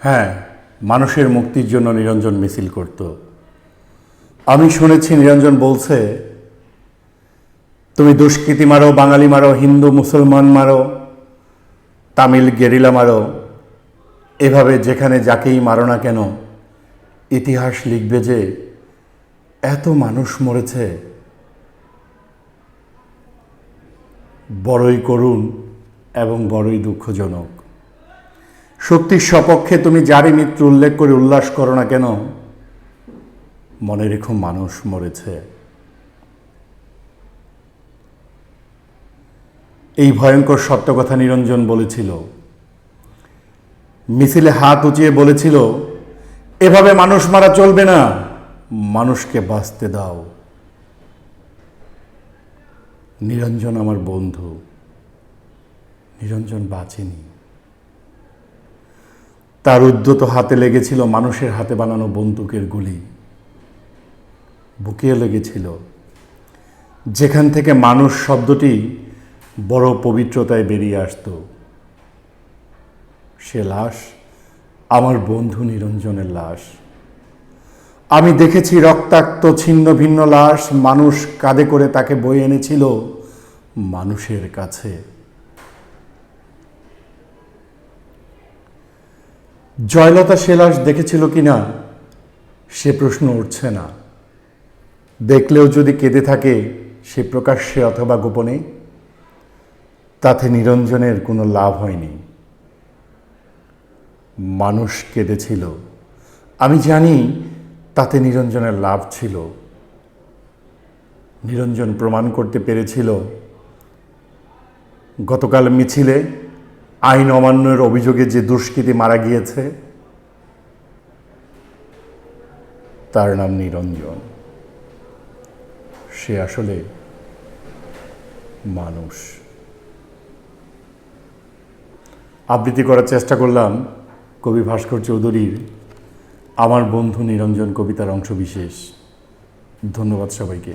হ্যাঁ, মানুষের মুক্তির জন্য নিরঞ্জন মিছিল করত। আমি শুনেছি নিরঞ্জন বলছে, তুমি দুষ্কৃতী মারো, বাঙালি মারো, হিন্দু মুসলমান মারো, তামিল গেরিলা মারো, এভাবে যেখানে যাকেই মারো না কেন ইতিহাস লিখবে যে এত মানুষ মরেছে। বড়ই করুণ এবং বড়ই দুঃখজনক। শক্তির সপক্ষে তুমি যারই মৃত্যু উল্লেখ করে উল্লাস করো না কেন, মনে রেখো মানুষ মরেছে। এই ভয়ঙ্কর সত্য কথা নিরঞ্জন বলেছিল। মিছিলে হাত উঁচিয়ে বলেছিল, এভাবে মানুষ মারা চলবে না, মানুষকে বাঁচতে দাও। নিরঞ্জন আমার বন্ধু, নিরঞ্জন বাঁচেনি। তার উদ্যত হাতে লেগেছিল মানুষের হাতে বানানো বন্দুকের গুলি, বুকে লেগেছিল যেখান থেকে মানুষ শব্দটি বড় পবিত্রতায় বেরিয়ে আসত। সে লাশ আমার বন্ধু নিরঞ্জনের লাশ। আমি দেখেছি রক্তাক্ত ছিন্ন ভিন্ন লাশ মানুষ কাঁধে করে তাকে বয়ে এনেছিল মানুষের কাছে। জয়লতা সে লাশ দেখেছিল কিনা সে প্রশ্ন উঠছে না। দেখলেও যদি কেঁদে থাকে সে প্রকাশ্যে অথবা গোপনে, তাতে নিরঞ্জনের কোনো লাভ হয়নি। মানুষ কেঁদেছিল, আমি জানি তাতে নিরঞ্জনের লাভ ছিল। নিরঞ্জন প্রমাণ করতে পেরেছিল গতকাল মিছিলে আইন অমান্যের অভিযোগে যে দুষ্কৃতী মারা গিয়েছে তার নাম নিরঞ্জন। সে আসলে মানুষ। আবৃত্তি করার চেষ্টা করলাম কবি ভাস্কর চৌধুরীর আমার বন্ধু নিরঞ্জন কবিতার অংশবিশেষ। ধন্যবাদ সবাইকে।